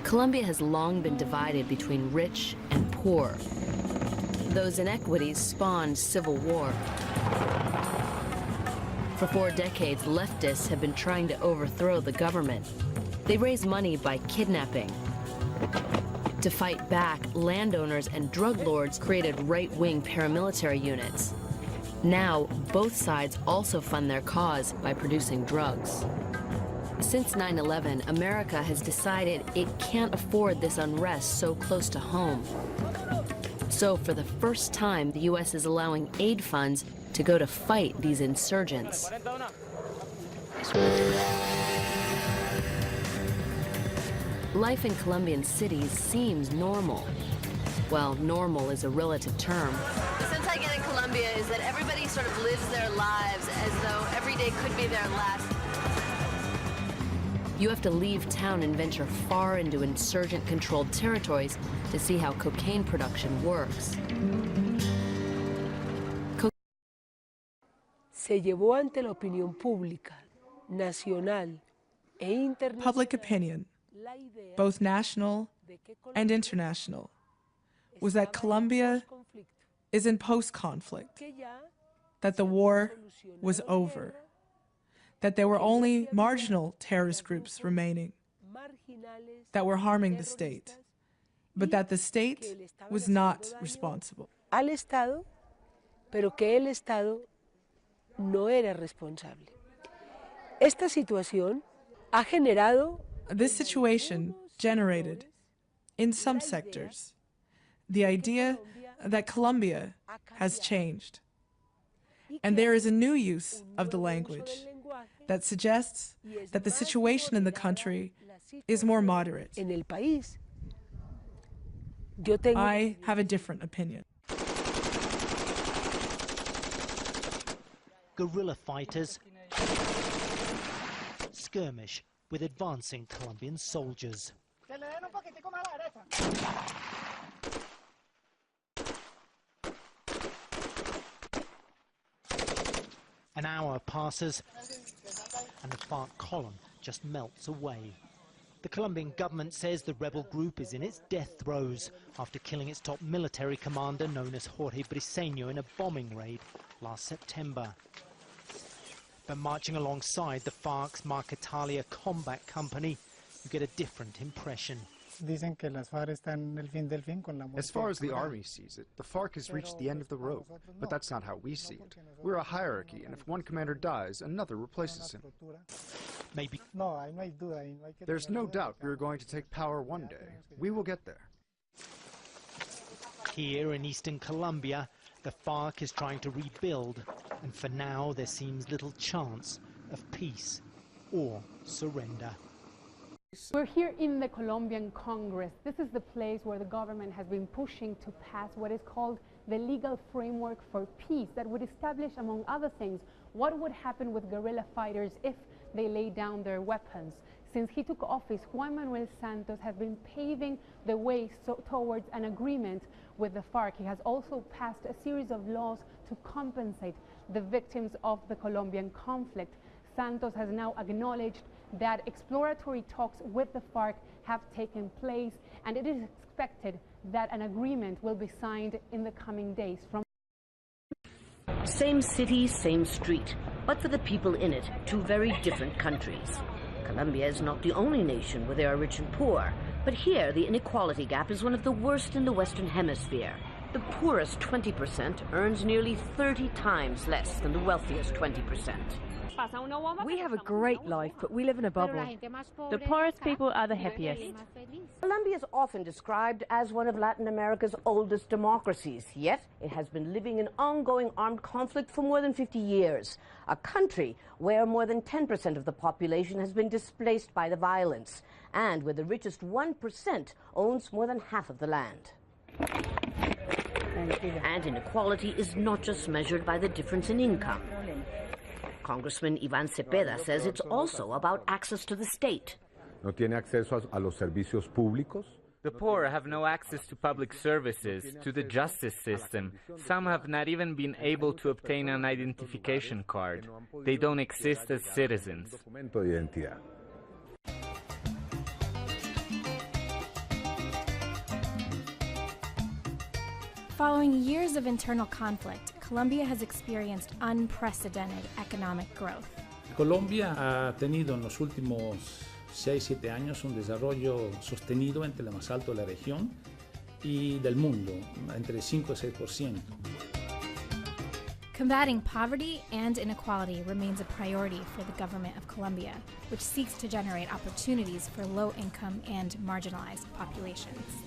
Colombia has long been divided between rich and poor. Those inequities spawned civil war. For 4 decades, leftists have been trying to overthrow the government. They raise money by kidnapping. To fight back, landowners and drug lords created right-wing paramilitary units. Now, both sides also fund their cause by producing drugs. Since 9/11, America has decided it can't afford this unrest so close to home. So for the first time, the U.S. is allowing aid funds to go to fight these insurgents. Life in Colombian cities seems normal. Well, normal is a relative term. The sense I get in Colombia is that everybody sort of lives their lives as though every day could be their last. You have to leave town and venture far into insurgent-controlled territories to see how cocaine production works. Se llevó ante la opinión pública, nacional e internacional. Public opinion, both national and international, was that Colombia is in post-conflict, that the war was over, that there were only marginal terrorist groups remaining that were harming the state, but that the state was not responsible. Al Estado, pero que el Estado no era responsable. Esta situación ha generado. This situation generated, in some sectors, the idea that Colombia has changed. And there is a new use of the language that suggests that the situation in the country is more moderate. I have a different opinion. Guerrilla fighters skirmish with advancing Colombian soldiers. An hour passes and the FARC column just melts away. The Colombian government says the rebel group is in its death throes after killing its top military commander, known as Jorge Briceño, in a bombing raid last September. But marching alongside the FARC's Marquetalia Combat Company, you get a different impression. As far as the army sees it, the FARC has reached the end of the road, but that's not how we see it. We're a hierarchy, and if one commander dies, another replaces him. Maybe. There's no doubt we're going to take power one day. We will get there. Here in eastern Colombia, the FARC is trying to rebuild, and for now there seems little chance of peace or surrender. We're here in the Colombian Congress. This is the place where the government has been pushing to pass what is called the legal framework for peace that would establish, among other things, what would happen with guerrilla fighters if they lay down their weapons. Since he took office, Juan Manuel Santos has been paving the way towards an agreement with the FARC. He has also passed a series of laws to compensate the victims of the Colombian conflict. Santos has now acknowledged that exploratory talks with the FARC have taken place, and it is expected that an agreement will be signed in the coming days. Same city, same street, but for the people in it, 2 very different countries. Colombia is not the only nation where there are rich and poor, but here the inequality gap is one of the worst in the Western Hemisphere. The poorest 20% earns nearly 30 times less than the wealthiest 20%. We have a great life, but we live in a bubble. The poorest people are the happiest. Colombia is often described as one of Latin America's oldest democracies, yet it has been living in ongoing armed conflict for more than 50 years. A country where more than 10% of the population has been displaced by the violence, and where the richest 1% owns more than half of the land. And inequality is not just measured by the difference in income. Congressman Iván Cepeda says it's also about access to the state. No tiene acceso a los servicios públicos. The poor have no access to public services, to the justice system. Some have not even been able to obtain an identification card. They don't exist as citizens. Following years of internal conflict, Colombia has experienced unprecedented economic growth. Colombia ha tenido en los últimos 6-7 años un desarrollo sostenido entre lo más alto de la región y del mundo, entre 5 y 6%. Combating poverty and inequality remains a priority for the government of Colombia, which seeks to generate opportunities for low-income and marginalized populations.